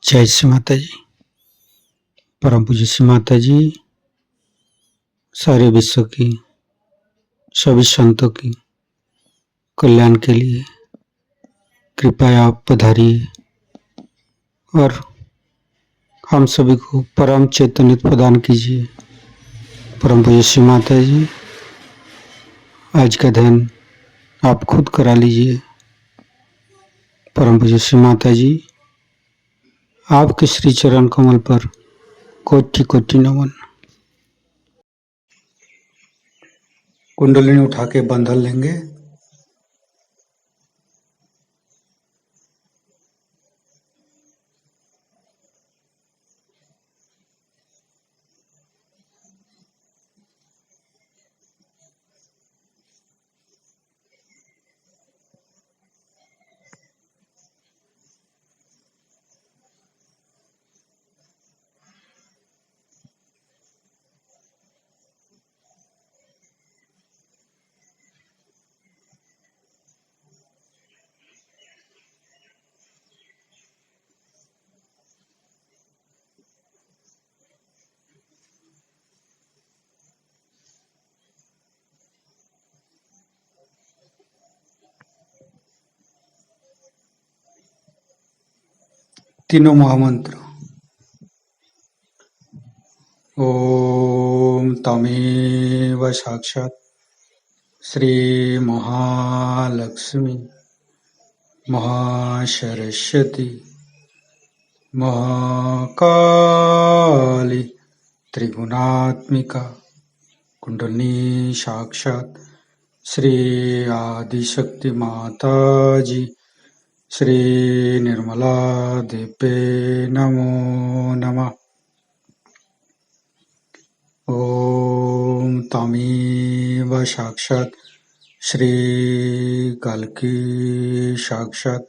जय श्री माता जी। परम पूज्य श्री माता जी सारे विश्व की सभी संतों की कल्याण के लिए कृपया आप पधारिए और हम सभी को परम चैतन्य प्रदान कीजिए। परम पूज्य श्री माता जी आज का ध्यान आप खुद करा लीजिए। परम पूज्य श्री माता जी आपके श्री चरण कमल पर कोटि कोटि नमन। कुंडलिनी उठा के बंधन लेंगे। तीनों महामंत्र। ओम तमेव साक्षात् श्री महालक्ष्मी महासरस्वती महाकाली त्रिगुणात्मिका कुंडलिनी साक्षात् श्री आदिशक्ति माता जी श्री निर्मला देवे नमो नमः। ओम तमेव साक्षात् श्री कल्की साक्षात्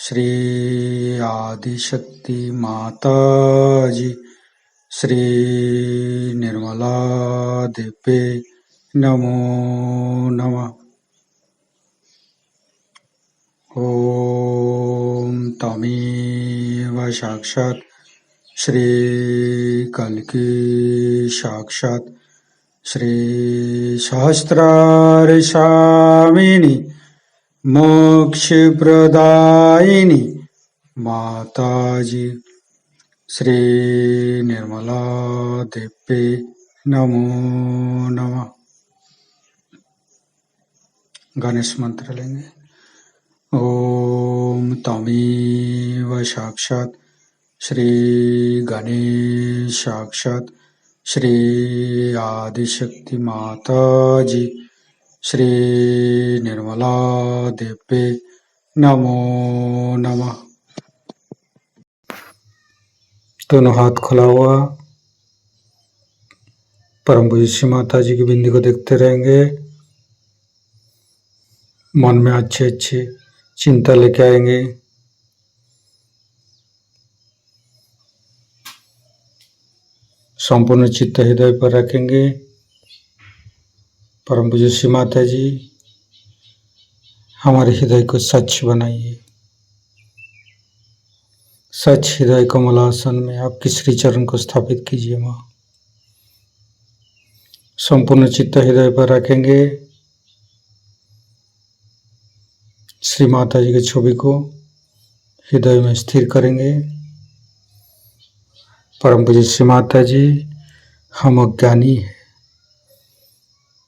श्री आदिशक्ति माता जी श्री निर्मला देवे नमो नमः। ओम तमेव साक्षात् श्री कल्की साक्षात् श्री सहस्रार स्वामिनी मोक्षप्रदायिनी माताजी श्री निर्मला देवे नमो नमः। गणेश मंत्र लेंगे। ओम तमेव साक्षात् श्री गणेश साक्षात् श्री आदिशक्ति माता जी श्री निर्मला देवे नमो नमः। दोनों हाथ खुला हुआ परम पूज्य श्री माता जी की बिंदी को देखते रहेंगे। मन में अच्छे अच्छे चिंता लेके आएंगे। संपूर्ण चित्त हृदय पर रखेंगे। परम पूज्य श्री माता जी हमारे हृदय को स्वच्छ बनाइए। स्वच्छ हृदय कमलासन में आपके श्री चरण को स्थापित कीजिए माँ। संपूर्ण चित्त हृदय पर रखेंगे। श्री माता जी की छवि को हृदय में स्थिर करेंगे। परम पूज्य श्री माता जी हम अज्ञानी हैं।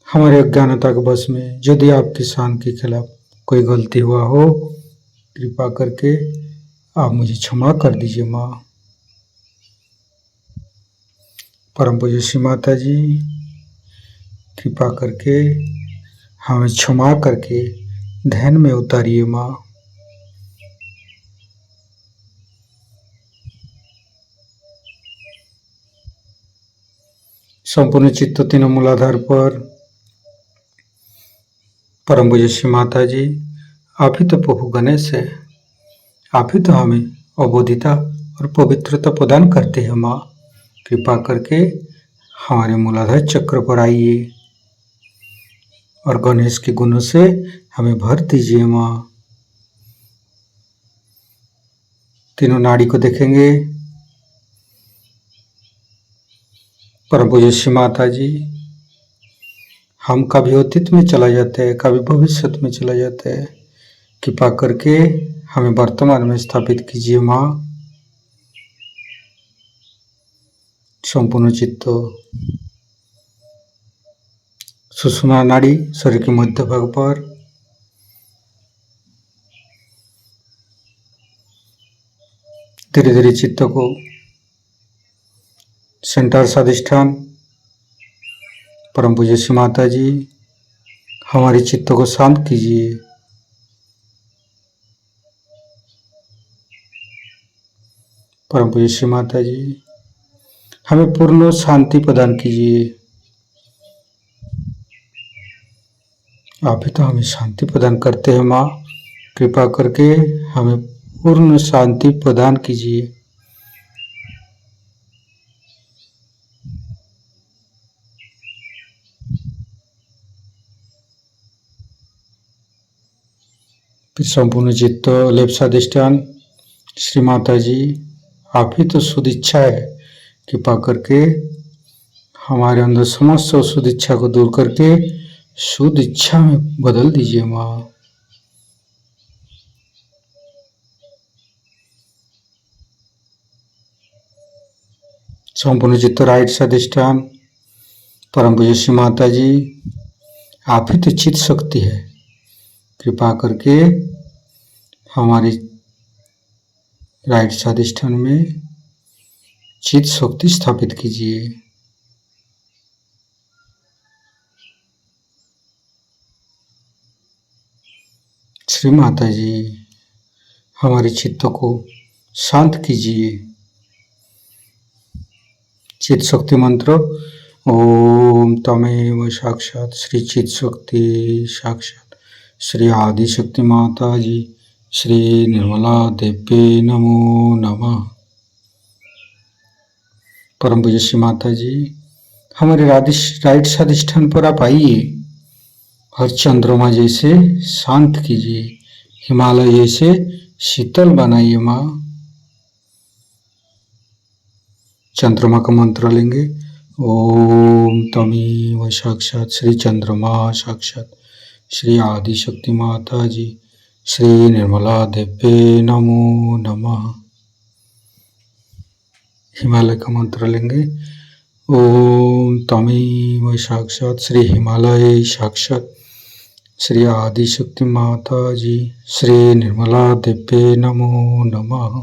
हमारे अज्ञानता के बस में यदि आपकी शान के खिलाफ कोई गलती हुआ हो कृपा करके आप मुझे क्षमा कर दीजिए माँ। परम पूज्य श्री माता जी कृपा करके हमें क्षमा करके ध्यान में उतारिए माँ। संपूर्ण चित्त तीनों मूलाधार पर परम पूज्य श्री माता जी आप ही तो प्रभु गणेश है। आप ही तो हमें अबोधिता और पवित्रता प्रदान करते हैं माँ। कृपा करके हमारे मूलाधार चक्र पर आइए और गणेश के गुणों से हमें भर दीजिए माँ। तीनों नाड़ी को देखेंगे। परम पूज्य श्री माता जी, हम कभी अतीत में चला जाते हैं, कभी भविष्य में चला जाते हैं। कृपा करके हमें वर्तमान में स्थापित कीजिए माँ। संपूर्ण चित्त सुषुम्ना नाड़ी शरीर के मध्य भाग पर, धीरे धीरे चित्त को सेंटर स्वाधिष्ठान। परम पूज्य श्री माता जी, हमारे चित्त को शांत कीजिए। परम पूज्य श्री माता जी, हमें पूर्ण शांति प्रदान कीजिए। आप ही तो हमें शांति प्रदान करते हैं माँ। कृपा करके हमें पूर्ण शांति प्रदान कीजिए। फिर संपूर्ण चित्त लेप स्वाधिष्ठान। श्री माता जी, आप ही तो शुद्ध इच्छा है। कृपा करके हमारे अंदर समस्त शुद्ध इच्छा को दूर करके शुद्ध इच्छा में बदल दीजिए माँ। संपूर्ण चित्त राइट स्वाधिष्ठान। परम पूज्य श्री माता जी, आप ही तो चित्त शक्ति है। कृपा करके हमारी राइट स्वाधिष्ठान में चित्त शक्ति स्थापित कीजिए। श्री माता जी, हमारे चित्त को शांत कीजिए। चित्त शक्ति मंत्र। ओम तमेव साक्षात श्री चित्त शक्ति साक्षात श्री आदि शक्ति माता जी श्री निर्मला देवी नमो नमः। परम पूज्य श्री माता जी, हमारे राइट स्वाधिष्ठान पर आप आइए। हर चंद्रमा जैसे शांत कीजिए, हिमालय जैसे शीतल बनाइए माँ। चंद्रमा का मंत्र लेंगे। ओम तमेव साक्षात श्री चंद्रमा साक्षात श्री आदि शक्ति माता जी श्री निर्मला देवी नमो नमः। हिमालय का मंत्र लेंगे। ओम तमेव साक्षात श्री हिमालय साक्षात श्री आदि शक्ति माता जी श्री निर्मला देवी नमो नमः।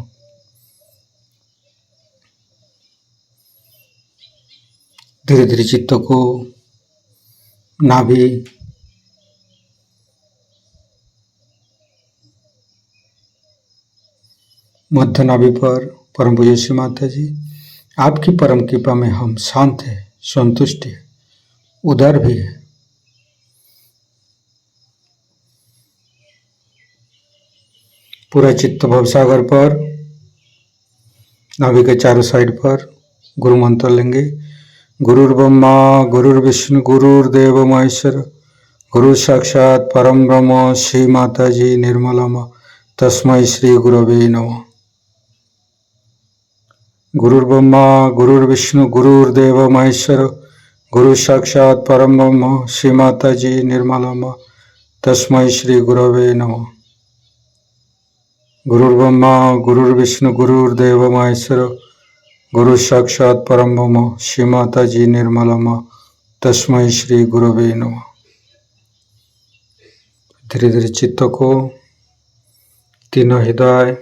धीरे धीरे चित्त को नाभि मध्य नाभि पर। परम पूज्य श्री माता जी, आपकी परम कृपा में हम शांत है, संतुष्ट है, उदार भी है। पूरा चित्त भवसागर पर, नाभि के चारों साइड पर गुरु मंत्र लेंगे। गुरुर्ब्रह्मा गुरुर्विष्णु गुरुर्देव महेश्वर गुरु साक्षात परम ब्रह्म श्री माता जी निर्मला माँ तस्मै श्री गुरवे नमः। गुरुर्ब्रह्मा गुरुर्विष्णु गुरुर्देव महेश्वर गुरु साक्षात परम ब्रह्म श्री माता जी निर्मला माँ तस्मै श्री गुरवे नमः। गुरुर्ब्रह्मा गुरुर्विष्णु गुरुर्देव महेश्वर गुरु साक्षात परम ब्रह्म श्री माता जी निर्मला माँ तस्मै श्री गुरवे नमः। धीरे धीरे चित्त को तीनों हृदय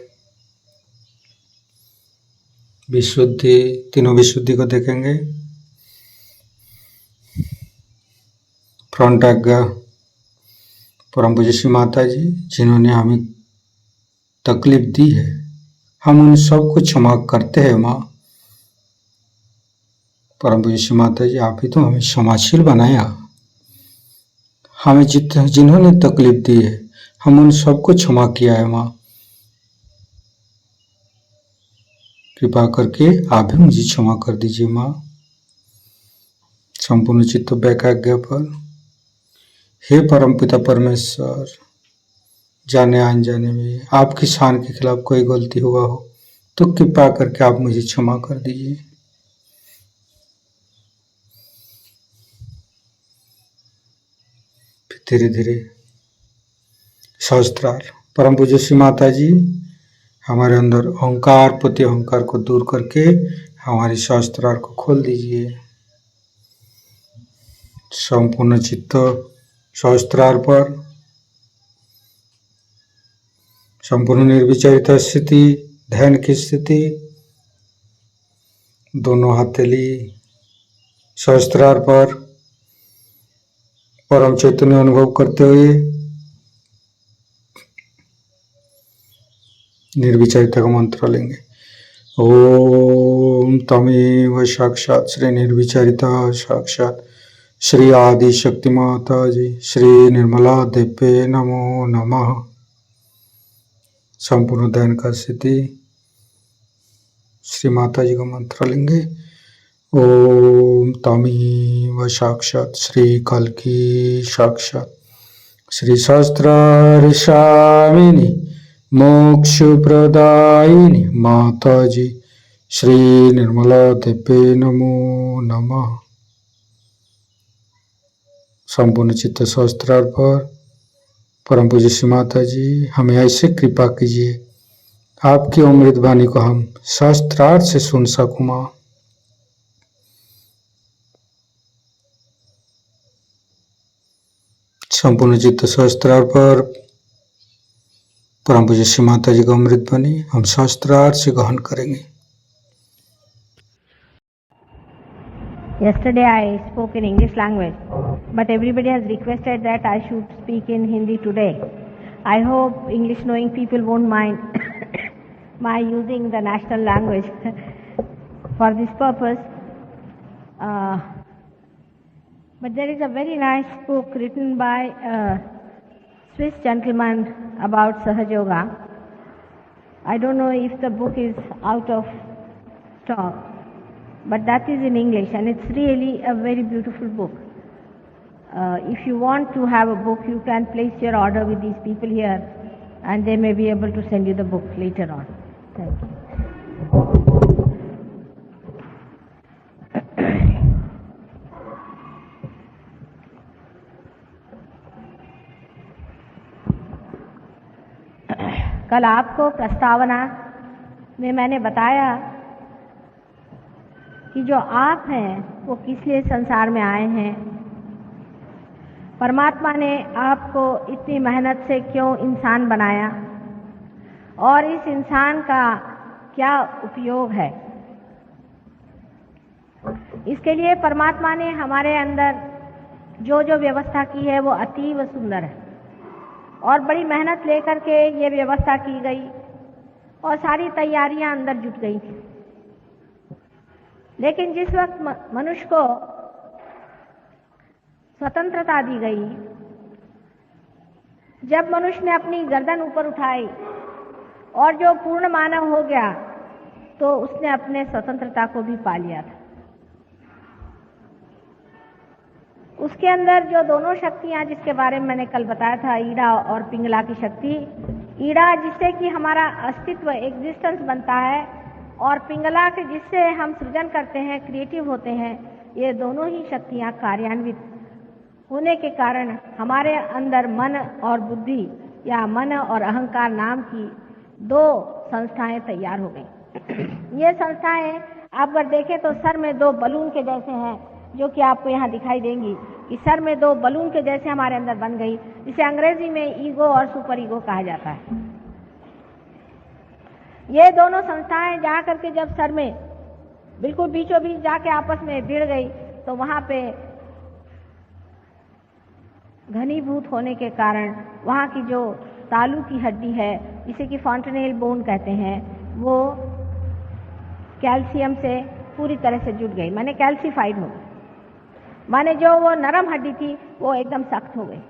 विशुद्धि, तीनों विशुद्धि को देखेंगे। फ्रंट आज्ञा। परम पूज्य श्री माता जी, जिन्होंने हमें तकलीफ दी है, हम उन सबको क्षमा करते हैं माँ। परम पूज्य श्री माता जी, आप ही तो हमें क्षमाशील बनाया। हमें जिन्होंने तकलीफ दी है, हम उन सबको क्षमा किया है माँ। कृपा करके आप भी मुझे क्षमा कर दीजिए माँ। संपूर्ण चित्त वैकाग्य पर। हे परम पिता परमेश्वर, जाने अनजाने में आपकी शान के खिलाफ कोई गलती हुआ हो तो कृपा करके आप मुझे क्षमा कर दीजिए। फिर धीरे धीरे सहस्त्रार। परम पूज्य श्री माता जी हमारे अंदर अहंकार प्रति अहंकार को दूर करके हमारी सहस्त्रार को खोल दीजिए। संपूर्ण चित्त सहस्त्रार पर, संपूर्ण निर्विचरित स्थिति, ध्यान की स्थिति, दोनों हथेली सहस्त्रार पर परम चैतन्य अनुभव करते हुए निर्विचरिता का मंत्र लेंगे। ओम तमेव साक्षात श्री निर्विचरिता साक्षात श्री आदि शक्ति माता जी श्री निर्मला देव्ये नमो नमः। संपूर्ण ध्यान का स्थिति श्री माता जी का मंत्र लेंगे। ओम तमेव साक्षात श्री कल्की साक्षात श्री सहस्त्रार स्वामिनी मोक्ष प्रदायिनी माता जी श्री निर्मला देव्ये नमो नमः। संपूर्ण चित्त सहस्त्रार पर परम पूज्य श्री माता जी हमें ऐसे कृपा कीजिए आपकी अमृत वाणी को हम सहस्त्रार से सुन सकूं। संपूर्ण चित्त सहस्त्रार पर परम पूज्य श्री माता जी का अमृत वाणी हम सहस्त्रार से ग्रहण करेंगे। Yesterday I spoke in English language, but everybody has requested that I should speak in Hindi today. I hope English knowing people won't mind my using the national language for this purpose. But there is a very nice book written by a Swiss gentleman about Sahaja Yoga. I don't know if the book is out of stock, but that is in English and it's really a very beautiful book. If you want to have a book, you can place your order with these people here and they may be able to send you the book later on. Thank you. कल आपको प्रस्तावना में मैंने बताया कि जो आप हैं वो किस लिए संसार में आए हैं, परमात्मा ने आपको इतनी मेहनत से क्यों इंसान बनाया और इस इंसान का क्या उपयोग है। इसके लिए परमात्मा ने हमारे अंदर जो जो व्यवस्था की है वो अतीव सुंदर है और बड़ी मेहनत लेकर के ये व्यवस्था की गई और सारी तैयारियां अंदर जुट गई थी। लेकिन जिस वक्त मनुष्य को स्वतंत्रता दी गई, जब मनुष्य ने अपनी गर्दन ऊपर उठाई और जो पूर्ण मानव हो गया, तो उसने अपने स्वतंत्रता को भी पा लिया था। उसके अंदर जो दोनों शक्तियां जिसके बारे में मैंने कल बताया था, ईड़ा और पिंगला की शक्ति, ईड़ा जिससे कि हमारा अस्तित्व एग्जिस्टेंस बनता है और पिंगला के जिससे हम सृजन करते हैं, क्रिएटिव होते हैं, ये दोनों ही शक्तियां कार्यान्वित होने के कारण हमारे अंदर मन और बुद्धि या मन और अहंकार नाम की दो संस्थाएं तैयार हो गई। ये संस्थाएं आप अगर देखें तो सर में दो बलून के जैसे हैं, जो कि आपको यहाँ दिखाई देंगी कि सर में दो बलून के जैसे हमारे अंदर बन गई, जिसे अंग्रेजी में ईगो और सुपर ईगो कहा जाता है। ये दोनों संस्थाएं जा करके जब सर में बिल्कुल बीचों बीच जाके आपस में भिड़ गई, तो वहां पे घनीभूत होने के कारण वहां की जो तालू की हड्डी है, जिसे कि फॉन्टेनेल बोन कहते हैं, वो कैल्शियम से पूरी तरह से जुट गई, माने कैल्सीफाइड हो गई। माने जो वो नरम हड्डी थी वो एकदम सख्त हो गई।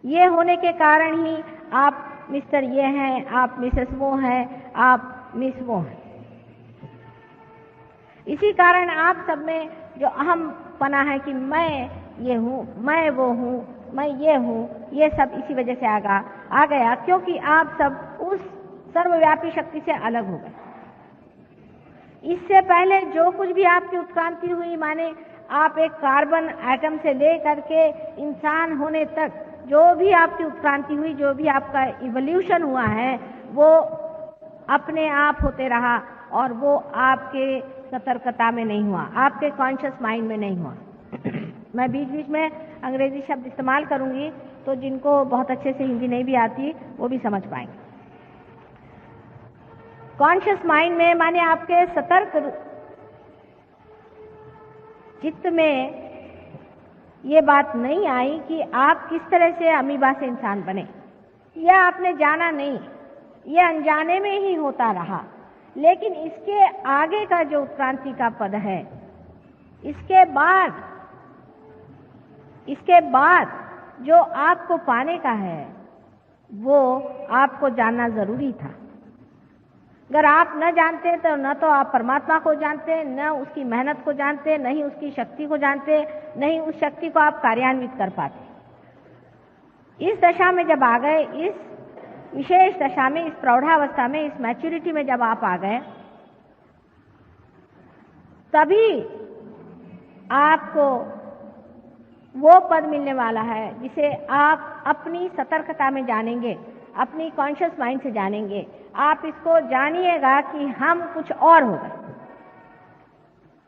ये होने के कारण ही आप मिस्टर ये हैं, आप मिसेस वो हैं, आप मिस वो हैं। इसी कारण आप सब में जो अहम पना है कि मैं ये हूँ, मैं वो हूँ, मैं ये हूँ, ये सब इसी वजह से आ गया, क्योंकि आप सब उस सर्वव्यापी शक्ति से अलग हो गए। इससे पहले जो कुछ भी आपकी उत्क्रांति हुई, माने आप एक कार्बन एटम से लेकर के इंसान होने तक जो भी आपकी उत्क्रांति हुई, जो भी आपका इवोल्यूशन हुआ है, वो अपने आप होते रहा और वो आपके सतर्कता में नहीं हुआ, आपके कॉन्शियस माइंड में नहीं हुआ। मैं बीच बीच में अंग्रेजी शब्द इस्तेमाल करूंगी तो जिनको बहुत अच्छे से हिंदी नहीं भी आती वो भी समझ पाएंगे। कॉन्शियस माइंड में माने आपके सतर्क चित्त में ये बात नहीं आई कि आप किस तरह से अमीबा से इंसान बने। यह आपने जाना नहीं, यह अनजाने में ही होता रहा। लेकिन इसके आगे का जो उत्क्रांति का पद है, इसके बाद जो आपको पाने का है, वो आपको जानना जरूरी था। अगर आप न जानते तो न तो आप परमात्मा को जानते, न उसकी मेहनत को जानते, न ही उसकी शक्ति को जानते, न ही उस शक्ति को आप कार्यान्वित कर पाते। इस दशा में जब आ गए, इस विशेष दशा में, इस प्रौढ़ावस्था में, इस मैच्योरिटी में जब आप आ गए, तभी आपको वो पद मिलने वाला है जिसे आप अपनी सतर्कता में जानेंगे, अपनी कॉन्शियस माइंड से जानेंगे। आप इसको जानिएगा कि हम कुछ और हो गए,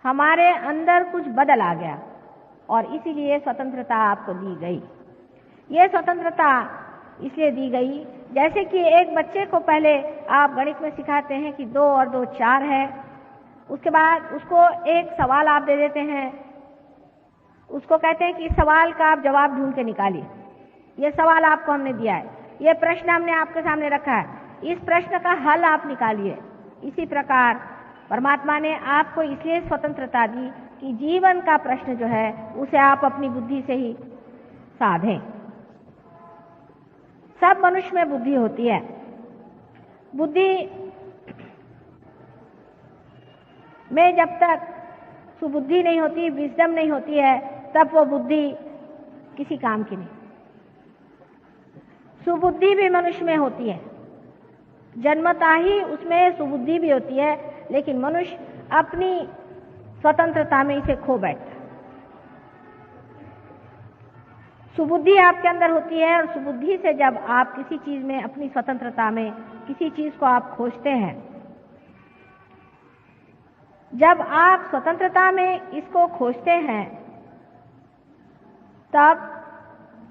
हमारे अंदर कुछ बदल आ गया और इसीलिए स्वतंत्रता आपको दी गई। ये स्वतंत्रता इसलिए दी गई, जैसे कि एक बच्चे को पहले आप गणित में सिखाते हैं कि 2 और 2 4 है, उसके बाद उसको एक सवाल आप दे देते हैं, उसको कहते हैं कि इस सवाल का आप जवाब ढूंढ के निकालिए। ये सवाल आपको हमने दिया है, ये प्रश्न हमने आपके सामने रखा है, इस प्रश्न का हल आप निकालिए। इसी प्रकार परमात्मा ने आपको इसलिए स्वतंत्रता दी कि जीवन का प्रश्न जो है उसे आप अपनी बुद्धि से ही साधें। सब मनुष्य में बुद्धि होती है। बुद्धि में जब तक सुबुद्धि नहीं होती, विजडम नहीं होती है, तब वो बुद्धि किसी काम की नहीं। सुबुद्धि भी मनुष्य में होती है, जन्मता ही उसमें सुबुद्धि भी होती है, लेकिन मनुष्य अपनी स्वतंत्रता में इसे खो बैठता है। सुबुद्धि आपके अंदर होती है और सुबुद्धि से जब आप किसी चीज में, अपनी स्वतंत्रता में किसी चीज को आप खोजते हैं, जब आप स्वतंत्रता में इसको खोजते हैं, तब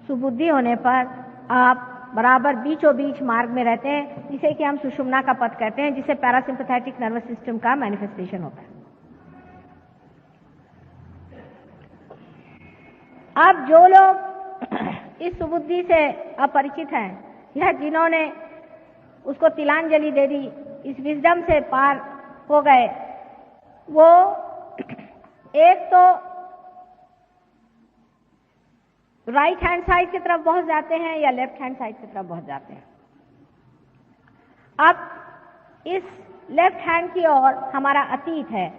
सुबुद्धि होने पर आप बराबर बीचों बीच मार्ग में रहते हैं, जिसे कि हम सुषुम्ना का पथ कहते हैं, जिसे पैरासिम्पैथेटिक नर्वस सिस्टम का मैनिफेस्टेशन होता है। अब जो लोग इस सुबुद्धि से अपरिचित हैं, या जिन्होंने उसको तिलांजलि दे दी, इस विजडम से पार हो गए, वो एक तो राइट हैंड साइड की तरफ बहुत जाते हैं या लेफ्ट हैंड साइड की तरफ बहुत जाते हैं। अब इस लेफ्ट हैंड की ओर हमारा अतीत है,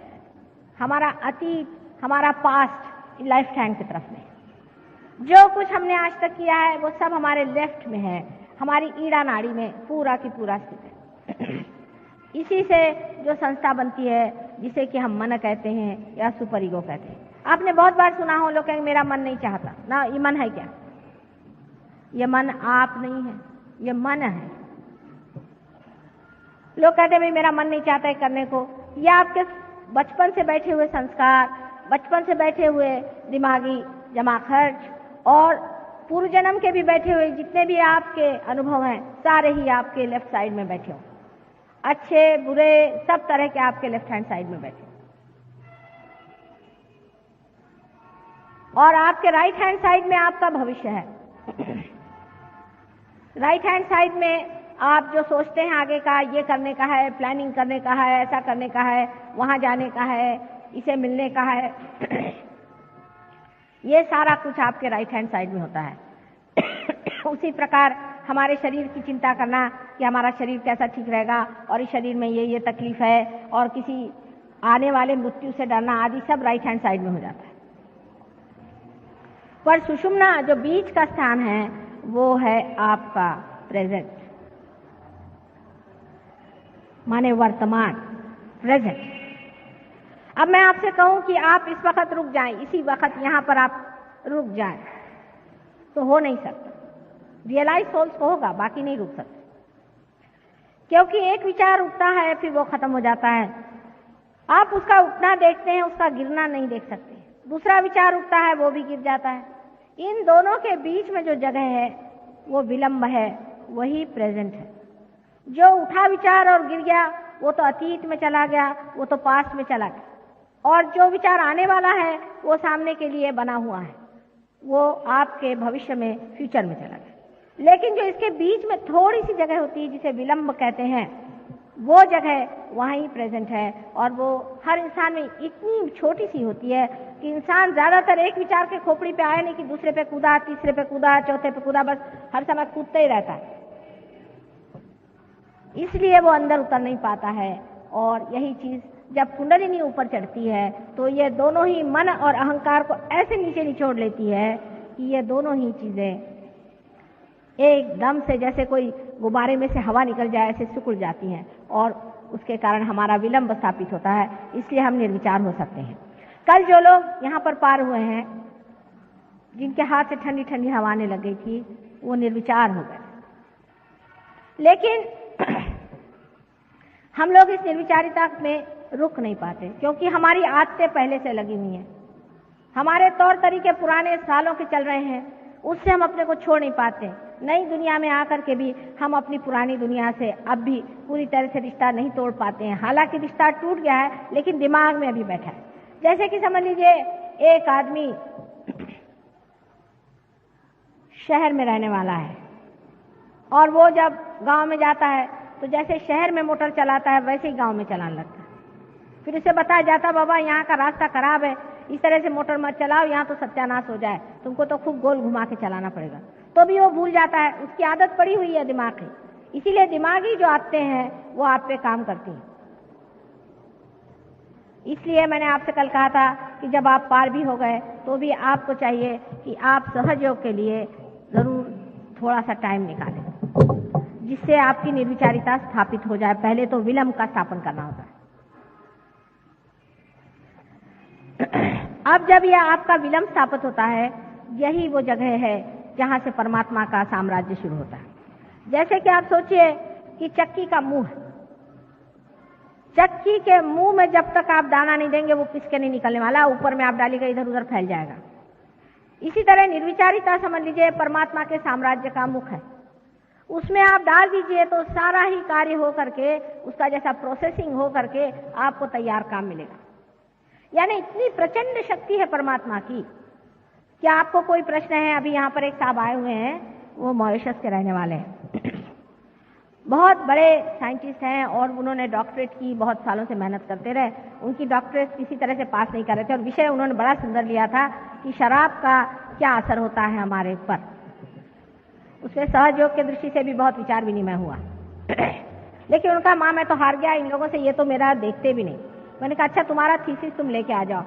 हमारा अतीत, हमारा पास्ट लेफ्ट हैंड की तरफ में। जो कुछ हमने आज तक किया है वो सब हमारे लेफ्ट में है, हमारी ईड़ा नाड़ी में पूरा की पूरा स्थित है। इसी से जो संस्था बनती है, जिसे कि हम मन कहते हैं या सुपर ईगो कहते हैं। आपने बहुत बार सुना हो, लोग कहेंगे मेरा मन नहीं चाहता ना। ये मन है क्या? ये मन आप नहीं है, ये मन है। लोग कहते हैं भाई मेरा मन नहीं चाहता है करने को। ये आपके बचपन से बैठे हुए संस्कार, बचपन से बैठे हुए दिमागी जमा खर्च और पूर्व जन्म के भी बैठे हुए जितने भी आपके अनुभव हैं, सारे ही आपके लेफ्ट साइड में बैठे हो। अच्छे बुरे सब तरह के आपके लेफ्ट हैंड साइड में बैठे, और आपके राइट हैंड साइड में आपका भविष्य है। राइट हैंड साइड में आप जो सोचते हैं आगे का, ये करने का है, प्लानिंग करने का है, ऐसा करने का है, वहां जाने का है, इसे मिलने का है, ये सारा कुछ आपके राइट हैंड साइड में होता है। उसी प्रकार हमारे शरीर की चिंता करना कि हमारा शरीर कैसा ठीक रहेगा और इस शरीर में ये तकलीफ है, और किसी आने वाले मृत्यु से डरना आदि सब राइट हैंड साइड में हो जाता है। पर सुषुम्ना जो बीच का स्थान है वो है आपका प्रेजेंट। माने वर्तमान, प्रेजेंट। अब मैं आपसे कहूं कि आप इस वक्त रुक जाएं, इसी वक्त यहां पर आप रुक जाएं, तो हो नहीं सकता। रियलाइज सोल्स को होगा, बाकी नहीं रुक सकते, क्योंकि एक विचार उठता है फिर वो खत्म हो जाता है। आप उसका उठना देखते हैं, उसका गिरना नहीं देख सकते। दूसरा विचार उठता है, वो भी गिर जाता है। इन दोनों के बीच में जो जगह है वो विलंब है, वही प्रेजेंट है। जो उठा विचार और गिर गया वो तो अतीत में चला गया, वो तो पास्ट में चला गया, और जो विचार आने वाला है वो सामने के लिए बना हुआ है, वो आपके भविष्य में, फ्यूचर में चला गया। लेकिन जो इसके बीच में थोड़ी सी जगह होती है जिसे विलंब कहते हैं, वो जगह वहीं प्रेजेंट है। और वो हर इंसान में इतनी छोटी सी होती है कि इंसान ज्यादातर एक विचार के खोपड़ी पे आया नहीं कि दूसरे पे कूदा, तीसरे पे कूदा, चौथे पे कूदा, बस हर समय कूदता ही रहता है। इसलिए वो अंदर उतर नहीं पाता है। और यही चीज जब कुंडलिनी ऊपर चढ़ती है तो ये दोनों ही मन और अहंकार को ऐसे नीचे निचोड़ लेती है कि ये दोनों ही चीजें एकदम से जैसे कोई गुब्बारे में से हवा निकल जाए ऐसे सिकुड़ जाती हैं, और उसके कारण हमारा विलंब स्थापित होता है। इसलिए हम निर्विचार हो सकते हैं। कल जो लोग यहाँ पर पार हुए हैं, जिनके हाथ से ठंडी ठंडी हवा आने लग गई थी, वो निर्विचार हो गए। लेकिन हम लोग इस निर्विचारिता में रुक नहीं पाते, क्योंकि हमारी आदतें पहले से लगी हुई हैं, हमारे तौर तरीके पुराने सालों के चल रहे हैं, उससे हम अपने को छोड़ नहीं पाते। नई दुनिया में आकर के भी हम अपनी पुरानी दुनिया से अब भी पूरी तरह से रिश्ता नहीं तोड़ पाते हैं। हालांकि रिश्ता टूट गया है, लेकिन दिमाग में अभी बैठा है। जैसे कि समझ लीजिए एक आदमी शहर में रहने वाला है, और वो जब गांव में जाता है तो जैसे शहर में मोटर चलाता है वैसे ही गांव में चलाने लगता है। फिर उसे बताया जाता, बाबा यहाँ का रास्ता खराब है, इस तरह से मोटर मत चलाओ, यहाँ तो सत्यानाश हो जाए, तुमको तो खूब गोल घुमा के चलाना पड़ेगा। तो भी वो भूल जाता है, उसकी आदत पड़ी हुई है दिमाग की। इसीलिए दिमागी जो आदतें हैं वो आप पे काम करती हैं। इसलिए मैंने आपसे कल कहा था कि जब आप पार भी हो गए तो भी आपको चाहिए कि आप सहयोग के लिए जरूर थोड़ा सा टाइम निकालें, जिससे आपकी निर्विचारिता स्थापित हो जाए। पहले तो विलंब का स्थापन करना होता है। अब जब यह आपका विलंब स्थापित होता है, यही वो जगह है जहां से परमात्मा का साम्राज्य शुरू होता है। जैसे कि आप सोचिए कि चक्की का मुंह, चक्की के मुंह में जब तक आप दाना नहीं देंगे वो पिसके नहीं निकलने वाला, ऊपर में आप डालिएगा इधर उधर फैल जाएगा। इसी तरह निर्विचारिता समझ लीजिए परमात्मा के साम्राज्य का मुख है, उसमें आप डाल दीजिए तो सारा ही कार्य हो करके, उसका जैसा प्रोसेसिंग हो करके आपको तैयार काम मिलेगा। यानी इतनी प्रचंड शक्ति है परमात्मा की। क्या आपको कोई प्रश्न है? अभी यहाँ पर एक साहब आए हुए हैं, वो मॉरिशस के रहने वाले हैं, बहुत बड़े साइंटिस्ट हैं, और उन्होंने डॉक्टरेट की, बहुत सालों से मेहनत करते रहे। उनकी डॉक्टरेट किसी तरह से पास नहीं कर रहे थे, और विषय उन्होंने बड़ा सुंदर लिया था कि शराब का क्या असर होता है हमारे ऊपर। उसमें सहयोग के दृष्टि से भी बहुत विचार विनिमय हुआ। लेकिन उनका माँ मैं तो हार गया इन लोगों से, ये तो मेरा देखते भी नहीं। मैंने कहा अच्छा तुम्हारा थीसिस तुम लेके आ जाओ।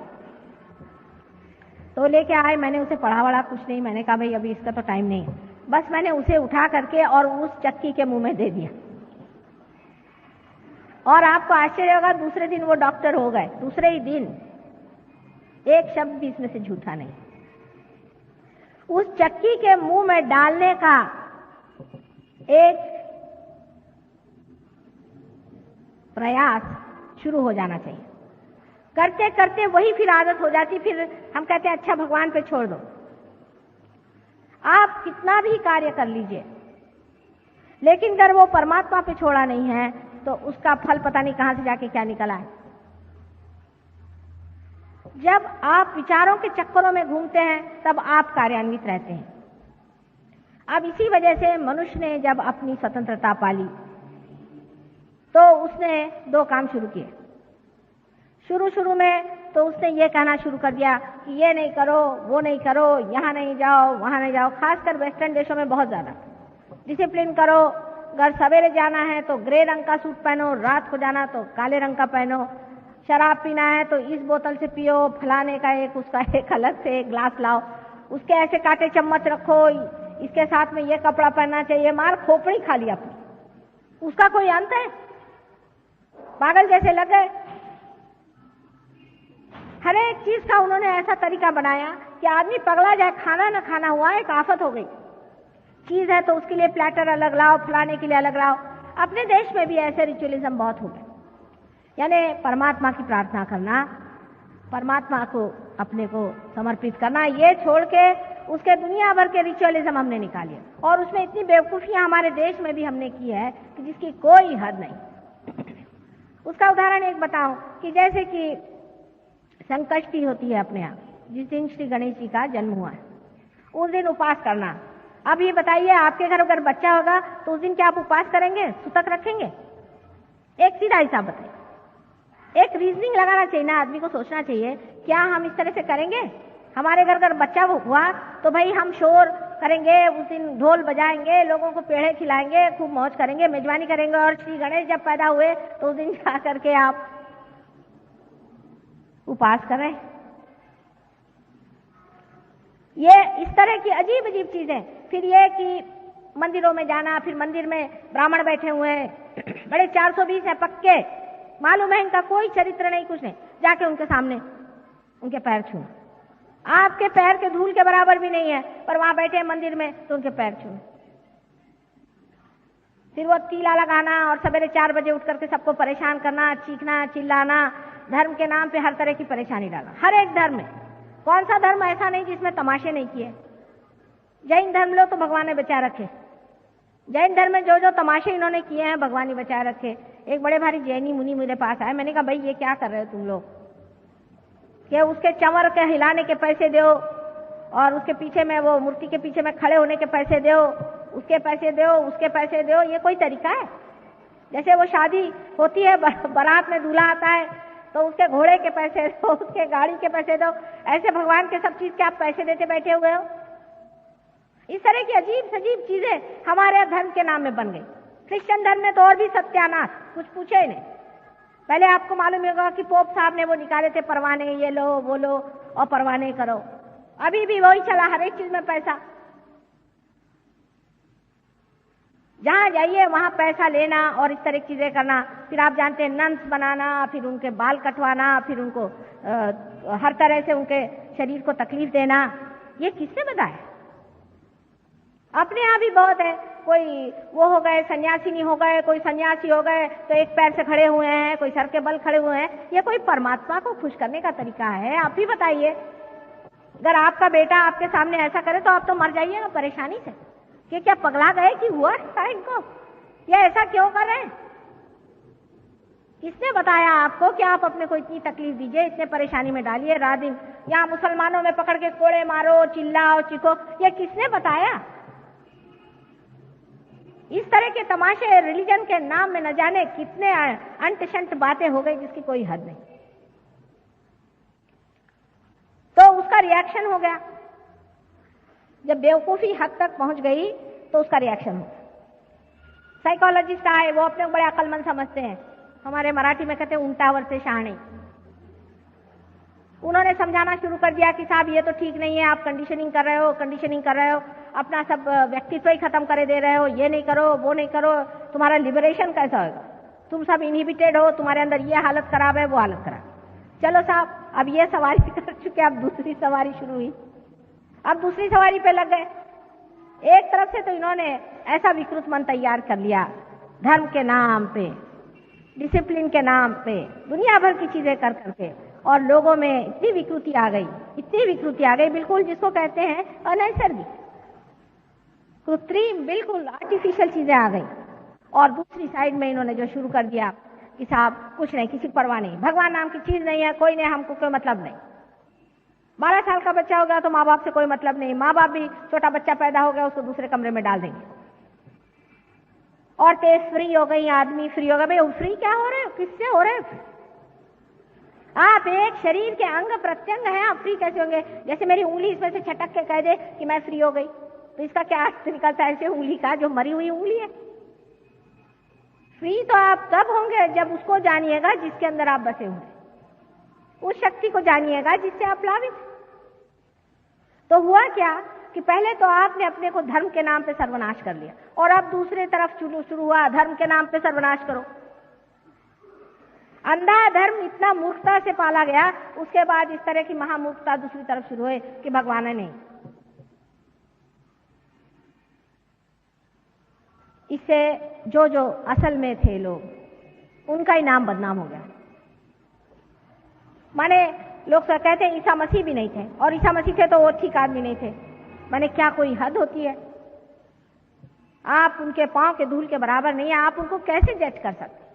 तो लेके आए, मैंने उसे पढ़ा वढ़ा कुछ नहीं। मैंने कहा भाई अभी इसका तो टाइम नहीं है। बस मैंने उसे उठा करके और उस चक्की के मुंह में दे दिया, और आपको आश्चर्य होगा दूसरे दिन वो डॉक्टर हो गए। दूसरे ही दिन, एक शब्द भी इसमें से झूठा नहीं। उस चक्की के मुंह में डालने का एक प्रयास शुरू हो जाना चाहिए। करते करते वही फिर आदत हो जाती। फिर हम कहते हैं अच्छा भगवान पे छोड़ दो। आप कितना भी कार्य कर लीजिए, लेकिन अगर वो परमात्मा पे छोड़ा नहीं है तो उसका फल पता नहीं कहां से जाके क्या निकला है। जब आप विचारों के चक्करों में घूमते हैं तब आप कार्यान्वित रहते हैं। अब इसी वजह से मनुष्य ने जब अपनी स्वतंत्रता पाली तो उसने दो काम शुरू किए। शुरू में तो उसने ये कहना शुरू कर दिया कि ये नहीं करो, वो नहीं करो, यहाँ नहीं जाओ, वहां नहीं जाओ। खासकर वेस्टर्न देशों में बहुत ज्यादा डिसिप्लिन करो। अगर सवेरे जाना है तो ग्रे रंग का सूट पहनो, रात को जाना तो काले रंग का पहनो। शराब पीना है तो इस बोतल से पियो, फलाने का एक, उसका एक, अलग से एक ग्लास लाओ, उसके ऐसे कांटे चम्मच रखो, इसके साथ में ये कपड़ा पहनना चाहिए। मार खोपड़ी खा लिया अपनी, उसका कोई अंत है? पागल जैसे लग गए। हर एक चीज का उन्होंने ऐसा तरीका बनाया कि आदमी पगला जाए, खाना न खाना हुआ एक आफत हो गई। चीज है तो उसके लिए प्लेटर अलग लाओ, फलाने के लिए अलग लाओ। अपने देश में भी ऐसे रिचुअलिज्म बहुत हो गए, यानी परमात्मा की प्रार्थना करना, परमात्मा को अपने को समर्पित करना, ये छोड़ के उसके दुनिया भर के रिचुअलिज्म हमने निकाले। और उसमें इतनी बेवकूफियां हमारे देश में भी हमने की है कि जिसकी कोई हद नहीं। उसका उदाहरण एक बताऊं कि जैसे कि संकष्टी होती है अपने यहाँ, जिस दिन श्री गणेश जी का जन्म हुआ है, उस दिन उपवास करना। अब ये बताइए, आपके घर अगर बच्चा होगा तो उस दिन क्या आप उपवास करेंगे, सुतक रखेंगे? एक सीधा हिसाब बताइए। एक रीजनिंग लगाना चाहिए ना, आदमी को सोचना चाहिए क्या हम इस तरह से करेंगे? हमारे घर अगर बच्चा हुआ तो भाई हम शोर करेंगे, उस दिन ढोल बजाएंगे, लोगों को पेड़े खिलाएंगे, खूब मौज करेंगे, मेजबानी करेंगे। और श्री गणेश जब पैदा हुए तो उस दिन जा करके आप उपवास करें। ये इस तरह की अजीब अजीब चीजें। फिर ये कि मंदिरों में जाना, फिर मंदिर में ब्राह्मण बैठे हुए हैं, बड़े 420 है पक्के, मालूम है इनका कोई चरित्र नहीं, कुछ नहीं, जाके उनके सामने उनके पैर छूना। आपके पैर के धूल के बराबर भी नहीं है, पर वहां बैठे हैं मंदिर में तो उनके पैर छूना। फिर वो तीला लगाना और सवेरे 4 बजे उठ करके सबको परेशान करना, चीखना, चिल्लाना, धर्म के नाम पे हर तरह की परेशानी डालना। हर एक धर्म में, कौन सा धर्म ऐसा नहीं जिसमें तमाशे नहीं किए? जैन धर्म लो तो भगवान ने बचा रखे। जैन धर्म में जो जो तमाशे इन्होंने किए हैं भगवान ने बचा रखे। एक बड़े भारी जैनी मुनि मेरे पास आए, मैंने कहा भाई ये क्या कर रहे हो तुम लोग? कि उसके चंवर के हिलाने के पैसे दो और उसके पीछे में वो मूर्ति के पीछे में खड़े होने के पैसे दो, उसके पैसे दो, उसके पैसे दो। ये कोई तरीका है? जैसे वो शादी होती है, बारात में दूल्हा आता है तो उसके घोड़े के पैसे दो, उसके गाड़ी के पैसे दो, ऐसे भगवान के सब चीज के आप पैसे देते बैठे हुए हो। इस तरह की अजीब सजीब चीजें हमारे धर्म के नाम में बन गई। क्रिश्चियन धर्म में तो और भी सत्यानाश, कुछ पूछे ही नहीं। पहले आपको मालूम होगा कि पोप साहब ने वो निकाले थे परवाने, ये लो वो लो और परवाने करो। अभी भी वही चला, हर एक चीज में पैसा। जहां जाइए वहां पैसा लेना और इस तरह की चीजें करना। फिर आप जानते हैं नन्स बनाना, फिर उनके बाल कटवाना, फिर उनको हर तरह से उनके शरीर को तकलीफ देना। ये किसने बताया? अपने यहाँ भी बहुत है। कोई वो हो गए सन्यासिनी हो गए, कोई सन्यासी हो गए तो एक पैर से खड़े हुए हैं, कोई सर के बल खड़े हुए हैं। ये कोई परमात्मा को खुश करने का तरीका है? आप ही बताइए। अगर आपका बेटा आपके सामने ऐसा करे तो आप तो मर जाइएगा परेशानी से कि क्या पगला गए कि हुआ इनको, ये ऐसा क्यों कर रहे हैं? किसने बताया आपको कि आप अपने को इतनी तकलीफ दीजिए, इतने परेशानी में डालिए? रात दिन यहाँ मुसलमानों में पकड़ के कोड़े मारो, चिल्लाओ, चिको, ये किसने बताया? इस तरह के तमाशे रिलीजन के नाम में न जाने कितने अंट शंट बातें हो गई जिसकी कोई हद नहीं। तो उसका रिएक्शन हो गया। जब बेवकूफी हद तक पहुंच गई तो उसका रिएक्शन हो गया। साइकोलॉजिस्ट आए, वो अपने बड़े अक्लमंद समझते हैं, हमारे मराठी में कहते हैं उल्टावर से शहाणे। उन्होंने समझाना शुरू कर दिया कि साहब ये तो ठीक नहीं है, आप कंडीशनिंग कर रहे हो, कंडीशनिंग कर रहे हो, अपना सब व्यक्तित्व ही खत्म करे दे रहे हो, ये नहीं करो वो नहीं करो, तुम्हारा लिबरेशन कैसा होगा? तुम सब इनहिबिटेड हो, तुम्हारे अंदर ये हालत खराब है, वो हालत खराब। चलो साहब, अब ये सवारी कर चुके, अब दूसरी सवारी शुरू हुई। अब दूसरी सवारी पे लग गए। एक तरफ से तो इन्होंने ऐसा विकृत मन तैयार कर लिया, धर्म के नाम पे, डिसिप्लिन के नाम पे, दुनिया भर की चीजें कर करके, और लोगों में इतनी विकृति आ गई, इतनी विकृति आ गई, बिल्कुल जिसको कहते हैं अनैसर्गिक, कृत्रिम, बिल्कुल आर्टिफिशियल चीजें आ गई। और दूसरी साइड में इन्होंने जो शुरू कर दिया कि साहब कुछ नहीं, किसी परवाह नहीं, भगवान नाम की चीज नहीं है, कोई नहीं, हमको कोई मतलब नहीं। 12 साल का बच्चा हो गया तो माँ बाप से कोई मतलब नहीं, माँ बाप भी छोटा बच्चा पैदा हो गया उसको दूसरे कमरे में डाल देंगे। औरतें फ्री हो गई, आदमी फ्री हो गया। भाई फ्री क्या हो रहे हो, किससे हो रहे हो? आप एक शरीर के अंग प्रत्यंग हैं, आप फ्री कैसे होंगे? जैसे मेरी उंगली इसमें से छटक के कह दे कि मैं फ्री हो गई, तो इसका क्या अर्थ निकलता है? ऐसे उंगली का जो मरी हुई उंगली है। फ्री तो आप तब होंगे जब उसको जानिएगा जिसके अंदर आप बसे होंगे, उस शक्ति को जानिएगा जिससे आप प्लावित। तो हुआ क्या कि पहले तो आपने अपने को धर्म के नाम पे सर्वनाश कर लिया, और अब दूसरे तरफ शुरू हुआ धर्म के नाम पे सर्वनाश करो। अंधाधर्म इतना मूर्खता से पाला गया, उसके बाद इस तरह की महामूर्खता दूसरी तरफ शुरू हुई कि भगवान है नहीं। इससे जो असल में थे लोग, उनका ही नाम बदनाम हो गया। माने लोग कहते हैं ईसा मसीह भी नहीं थे, और ईसा मसीह थे तो वो ठीक आदमी नहीं थे। माने क्या कोई हद होती है? आप उनके पांव के धूल के बराबर नहीं है, आप उनको कैसे जज कर सकते?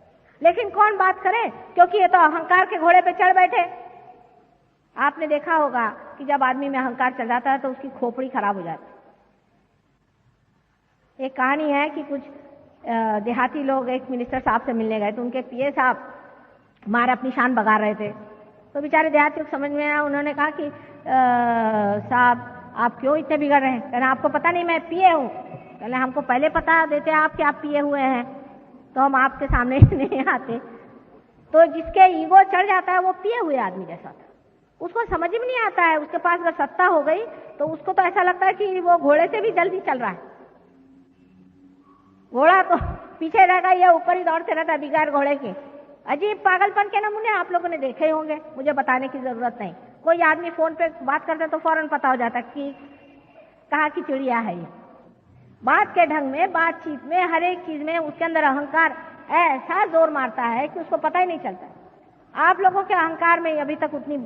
लेकिन कौन बात करे, क्योंकि ये तो अहंकार के घोड़े पे चढ़ बैठे। आपने देखा होगा कि जब आदमी में अहंकार चढ़ जाता है तो उसकी खोपड़ी खराब हो जाती है। एक कहानी है कि कुछ देहाती लोग एक मिनिस्टर साहब से मिलने गए, तो उनके पीए साहब मारे अपनी शान बगा रहे थे। तो बेचारे देहाती को समझ में आया, उन्होंने कहा कि साहब आप क्यों इतने बिगड़ रहे हैं? कहना आपको पता नहीं मैं पिए हूँ? कहना हमको पहले पता देते आप कि आप पिए हुए हैं तो हम आपके सामने नहीं आते। तो जिसके ईगो चढ़ जाता है वो पिए हुए आदमी जैसा था, उसको समझ में नहीं आता है। उसके पास अगर सत्ता हो गई तो उसको तो ऐसा लगता है कि वो घोड़े से भी जल्दी चल रहा है। घोड़ा तो पीछे रहेगा, या ऊपर ही दौड़ते रहता है बिगाड़ घोड़े के। अजीब पागलपन के नमूने आप लोगों ने देखे होंगे, मुझे बताने की जरूरत नहीं। कोई आदमी फोन पे बात करता है तो फौरन पता हो जाता है कि कहाँ की चिड़िया है ये। बात के ढंग में, बातचीत में, हर एक चीज में उसके अंदर अहंकार ऐसा जोर मारता है कि उसको पता ही नहीं चलता। आप लोगों के अहंकार में अभी तक उतनी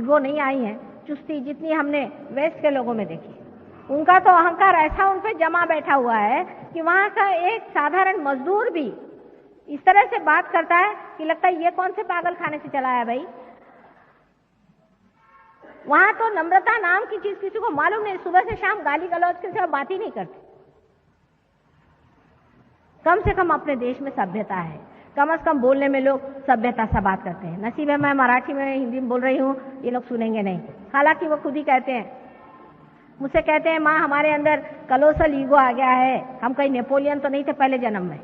वो नहीं आई है चुस्ती जितनी हमने वेस्ट के लोगों में देखी। उनका तो अहंकार ऐसा उन पे जमा बैठा हुआ है कि वहां का एक साधारण मजदूर भी इस तरह से बात करता है कि लगता है ये कौन से पागल खाने से चला है भाई। वहां तो नम्रता नाम की चीज किसी को मालूम नहीं। सुबह से शाम गाली गलौज के सिवा बात ही नहीं करते। कम से कम अपने देश में सभ्यता है, कम से कम बोलने में लोग सभ्यता से बात करते हैं। नसीब है मैं मराठी में हिंदी में बोल रही हूँ, ये लोग सुनेंगे नहीं। हालांकि वो खुद ही कहते हैं, मुझसे कहते हैं माँ हमारे अंदर कलोसल ईगो आ गया है, हम कहीं नेपोलियन तो नहीं थे पहले जन्म में।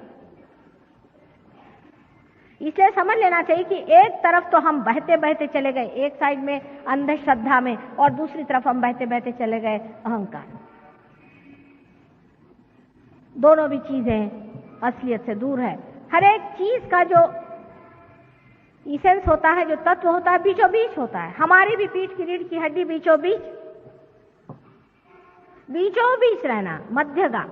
इसलिए समझ लेना चाहिए कि एक तरफ तो हम बहते बहते चले गए एक साइड में अंधश्रद्धा में, और दूसरी तरफ हम बहते बहते चले गए अहंकार। दोनों भी चीजें असलियत से दूर है। हर एक चीज का जो इसेंस होता है, जो तत्व होता है, बीचों बीच होता है। हमारी भी पीठ की रीढ़ की हड्डी बीचों बीच रहना, मध्यगा,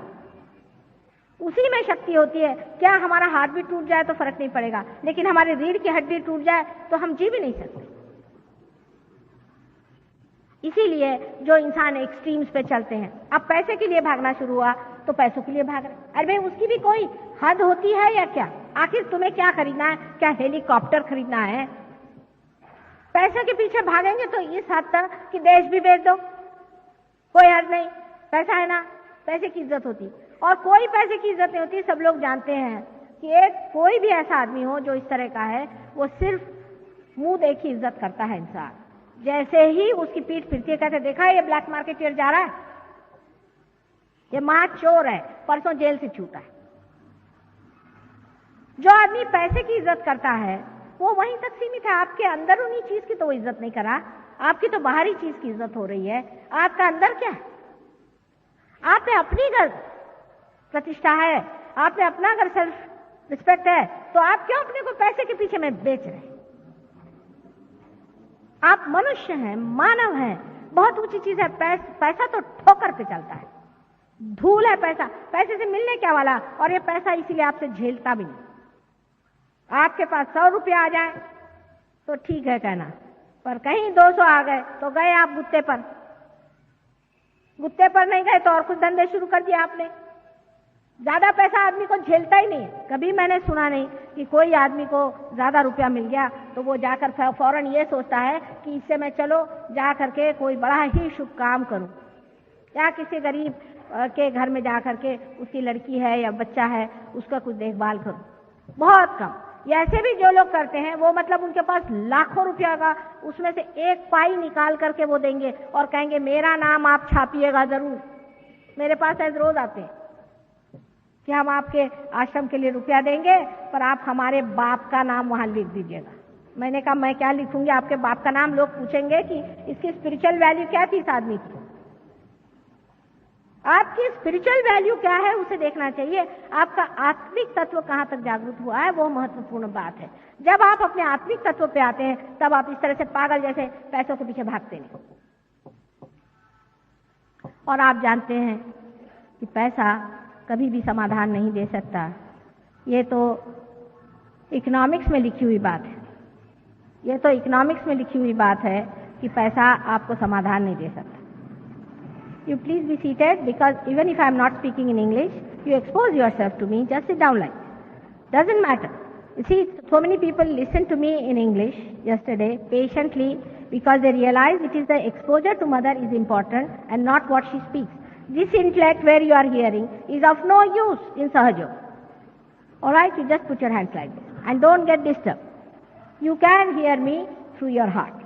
उसी में शक्ति होती है। क्या हमारा हाथ भी टूट जाए तो फर्क नहीं पड़ेगा, लेकिन हमारी रीढ़ की हड्डी टूट जाए तो हम जी भी नहीं सकते। इसीलिए जो इंसान एक्सट्रीम्स पे चलते हैं, अब पैसे के लिए भागना शुरू हुआ तो पैसों के लिए भाग रहे। अरे भाई उसकी भी कोई हद होती है या क्या? आखिर तुम्हें क्या खरीदना है? क्या हेलीकॉप्टर खरीदना है? पैसे के पीछे भागेंगे तो इस हद तक कि देश भी बेच दो, कोई हद नहीं। पैसा है ना, पैसे की इज्जत होती। और कोई पैसे की इज्जत नहीं होती। सब लोग जानते हैं कि एक कोई भी ऐसा आदमी हो जो इस तरह का है, वो सिर्फ मुंह देखी इज्जत करता है इंसान। जैसे ही उसकी पीठ फिरती है, कहते देखा ये ब्लैक मार्केटियर जा रहा है, ये महा चोर है, परसों जेल से छूटा है। जो आदमी पैसे की इज्जत करता है वो वहीं तक सीमित है। आपके अंदर उन्हीं चीज की तो वो इज्जत नहीं कर रहा, आपकी तो बाहरी चीज की इज्जत हो रही है। आपका अंदर क्या है? आप में अपनी अगर प्रतिष्ठा है, आप में अपना अगर सेल्फ रिस्पेक्ट है, तो आप क्यों अपने को पैसे के पीछे में बेच रहे हैं? आप मनुष्य हैं, मानव हैं, बहुत ऊंची चीज है। पैसा तो ठोकर पे चलता है, धूल है पैसा। पैसे से मिलने क्या वाला? और ये पैसा इसीलिए आपसे झेलता भी नहीं। आपके पास 100 रुपया आ जाए तो ठीक है कहना, पर कहीं 200 आ गए तो गए आप गुत्ते पर। गुत्ते पर नहीं गए तो और कुछ धंधे शुरू कर दिए आपने। ज्यादा पैसा आदमी को झेलता ही नहीं। कभी मैंने सुना नहीं कि कोई आदमी को ज्यादा रुपया मिल गया तो वो जाकर फौरन ये सोचता है कि इससे मैं चलो जा करके कोई बड़ा ही शुभ काम करूं, या किसी गरीब के घर में जा करके उसकी लड़की है या बच्चा है उसका कुछ देखभाल करूं। बहुत कम। ऐसे भी जो लोग करते हैं वो मतलब उनके पास लाखों रुपया का उसमें से एक पाई निकाल करके वो देंगे और कहेंगे मेरा नाम आप छापिएगा जरूर। मेरे पास ऐसे रोज आते हैं कि हम आपके आश्रम के लिए रुपया देंगे पर आप हमारे बाप का नाम वहां लिख दीजिएगा। मैंने कहा मैं क्या लिखूंगी आपके बाप का नाम? लोग पूछेंगे कि इसकी स्पिरिचुअल वैल्यू क्या थी इस आदमी की। आपकी स्पिरिचुअल वैल्यू क्या है उसे देखना चाहिए। आपका आत्मिक तत्व कहाँ तक जागृत हुआ है वो महत्वपूर्ण बात है। जब आप अपने आत्मिक तत्व पे आते हैं तब आप इस तरह से पागल जैसे पैसों के पीछे भागते नहीं। और आप जानते हैं कि पैसा कभी भी समाधान नहीं दे सकता। ये तो इकोनॉमिक्स में लिखी हुई बात है। ये तो इकोनॉमिक्स में लिखी हुई बात है कि पैसा आपको समाधान नहीं दे सकता। You please be seated, because even if I am not speaking in English, you expose yourself to me. Just sit down like this. Doesn't matter. You see, so many people listened to me in English yesterday patiently because they realize it is the exposure to mother is important and not what she speaks. This intellect where you are hearing is of no use in Sahaja. Alright, you just put your hands like this and don't get disturbed. You can hear me through your heart.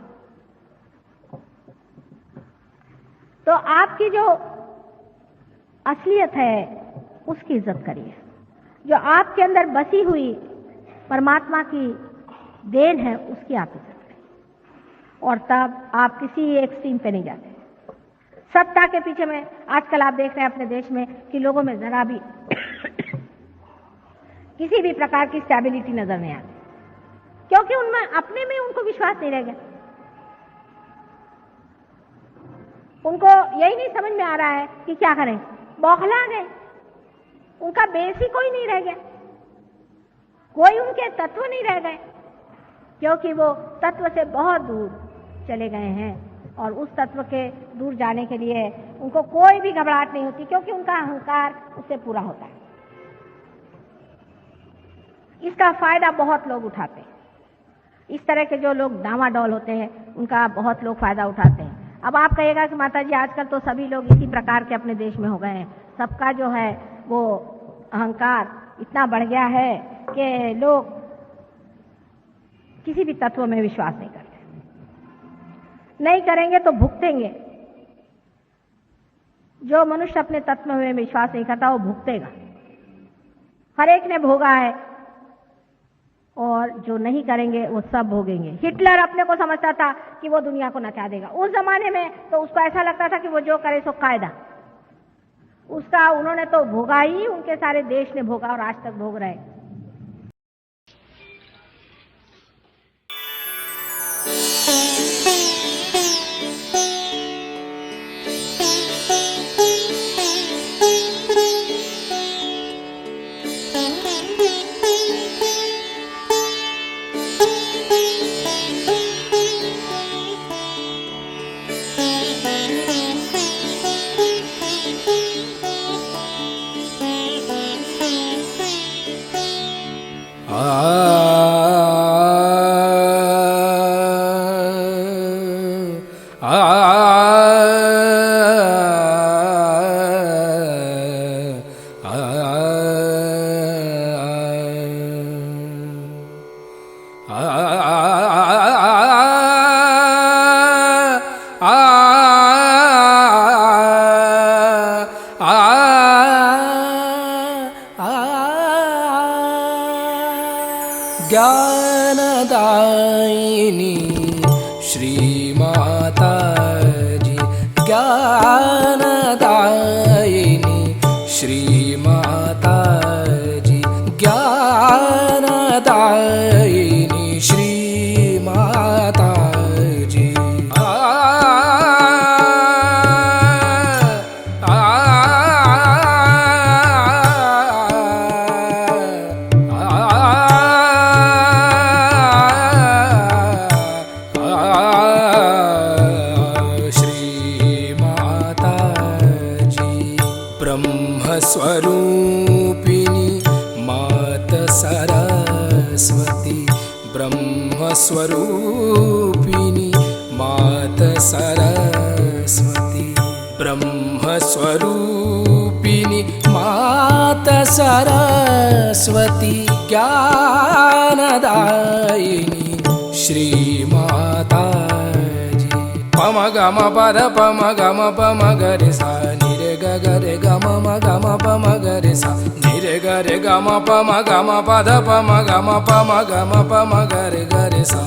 तो आपकी जो असलियत है उसकी इज्जत करिए। जो आपके अंदर बसी हुई परमात्मा की देन है उसकी आप इज्जत करिए और तब आप किसी एक्सट्रीम पे नहीं जाते। सत्ता के पीछे में आजकल आप देख रहे हैं अपने देश में कि लोगों में जरा भी किसी भी प्रकार की स्टेबिलिटी नजर नहीं आती, क्योंकि उनमें अपने में उनको विश्वास नहीं रह गया। उनको यही नहीं समझ में आ रहा है कि क्या करें, बौखला गए। उनका बेस ही कोई नहीं रह गया, कोई उनके तत्व नहीं रह गए, क्योंकि वो तत्व से बहुत दूर चले गए हैं। और उस तत्व के दूर जाने के लिए उनको कोई भी घबराहट नहीं होती, क्योंकि उनका अहंकार उससे पूरा होता है। इसका फायदा बहुत लोग उठाते हैं। इस तरह के जो लोग डामाडोल होते हैं उनका बहुत लोग फायदा उठाते हैं। अब आप कहिएगा कि माता जी आजकल तो सभी लोग इसी प्रकार के अपने देश में हो गए हैं, सबका जो है वो अहंकार इतना बढ़ गया है कि लोग किसी भी तत्व में विश्वास नहीं करते। नहीं करेंगे तो भुगतेंगे। जो मनुष्य अपने तत्व में विश्वास नहीं करता वो भुगतेगा। हर एक ने भोगा है और जो नहीं करेंगे वो सब भोगेंगे। हिटलर अपने को समझता था कि वो दुनिया को नचा देगा। उस जमाने में तो उसको ऐसा लगता था कि वो जो करे सो कायदा। उसका उन्होंने तो भोगा ही, उनके सारे देश ने भोगा और आज तक भोग रहे। ज्ञानदायिनी श्रीमाताजी, ज्ञानदायिनी श्रीमाताजी, ज्ञानदायिनी श्रीमाताजी। स्वरूपिणी मात सरस्वती, ब्रह्मस्वरूपिणी मात सरस्वती, ब्रह्मस्वरूपिणी मात सरस्वती, ज्ञानदायिनी श्रीमाताजी। पम गम पद पम गम पम गरे सा निरे ग गरे गम म गम पम गरे सा निरे गरे गम पम गम पद पम गम पम गरे गरे सा।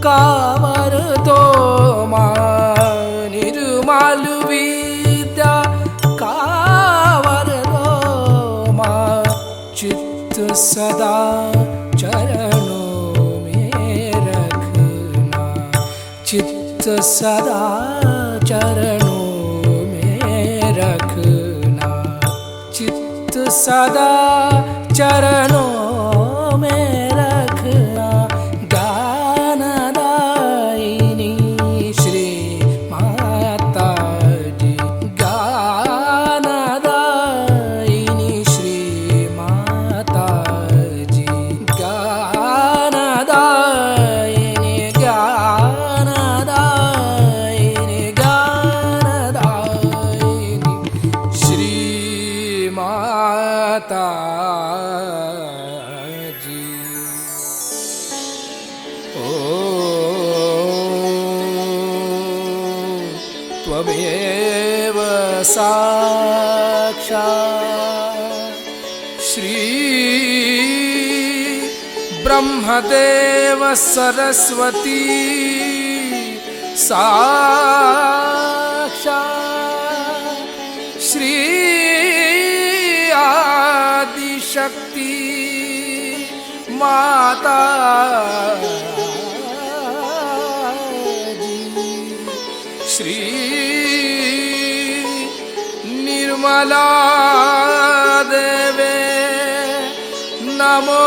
कावर तो निर्मल विद्या कावर तो चित्त सदा चरणों में रखना, चित्त सदा चरणों में रखना, चित्त सदा चरणों में रखना। ज्ञानदायिनी श्री माता जी, ज्ञानदायिनी श्री माता जी, ज्ञानदायिनी ज्ञानदायिनी ज्ञानदायिनी श्री माता जी। ओ त्वमेव साक्षात् श्री ब्रह्मदेव सरस्वती साक्षात् श्री आदिशक्ति माता जी, श्री निर्मला देवे नमो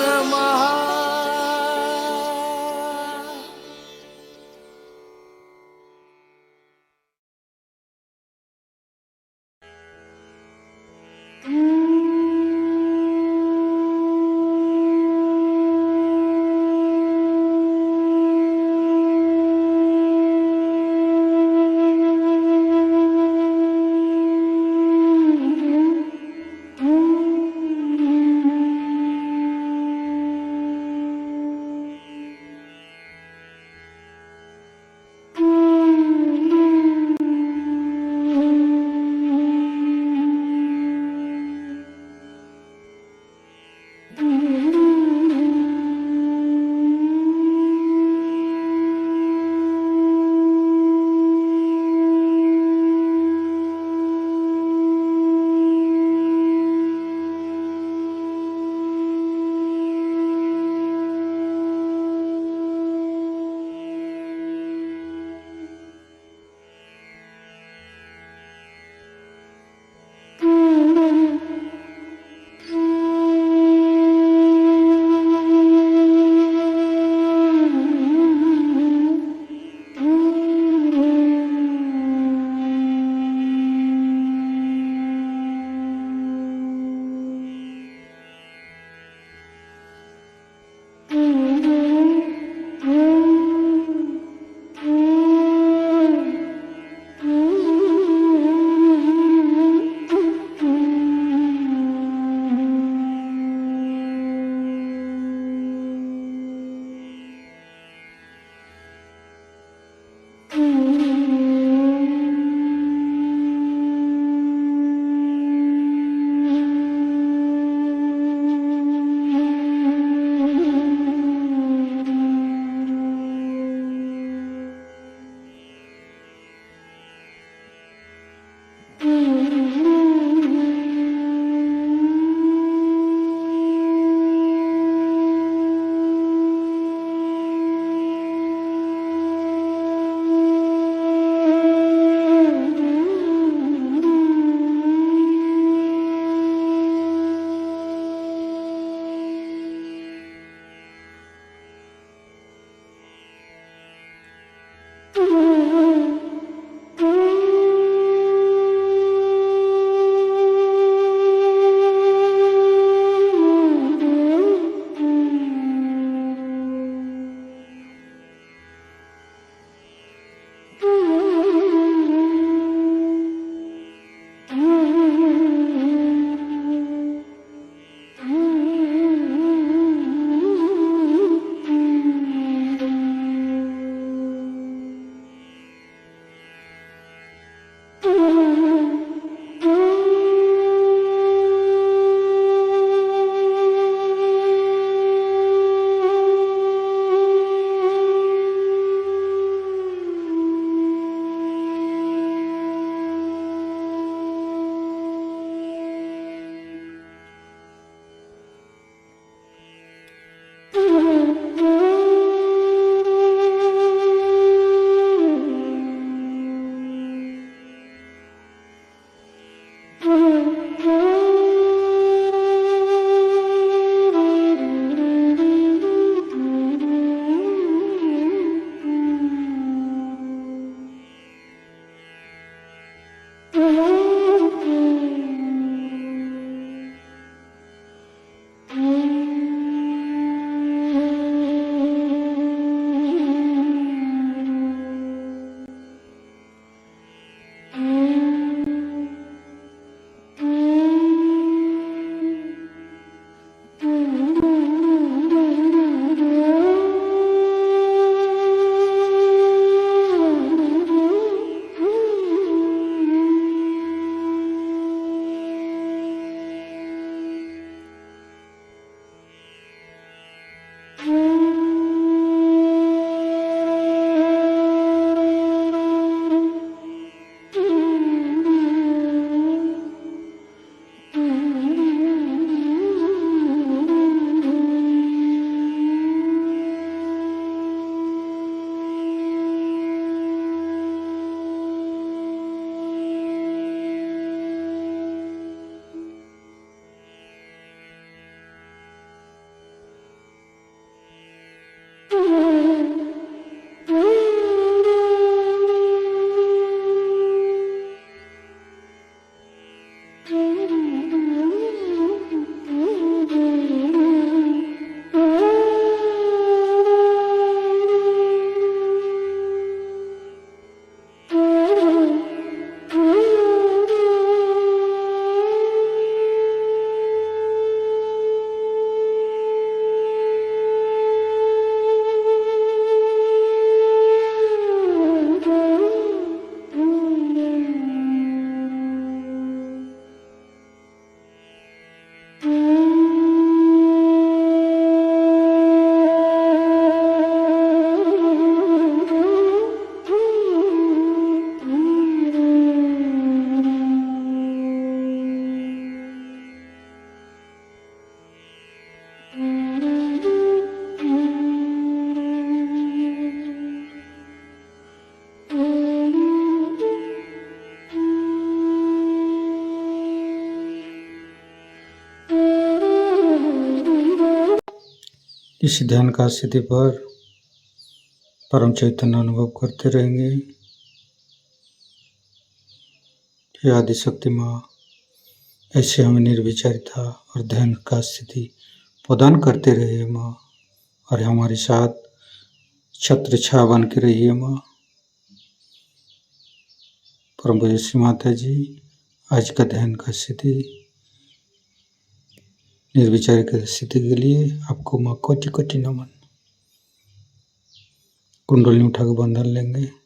नमः। इस ध्यान का स्थिति पर परम चैतन्य अनुभव करते रहेंगे। हे आदिशक्ति माँ, ऐसे हमें निर्विचारिता और ध्यान का स्थिति प्रदान करते रहिए माँ, और हमारे साथ छत्र छाया बन के रहिए माँ। परम पूज्य श्री माता जी, आज का ध्यान का स्थिति निर्विचार की स्थिति के लिए आपको माँ कोटि कोटि नमन। कुंडली उठाकर बंधन लेंगे।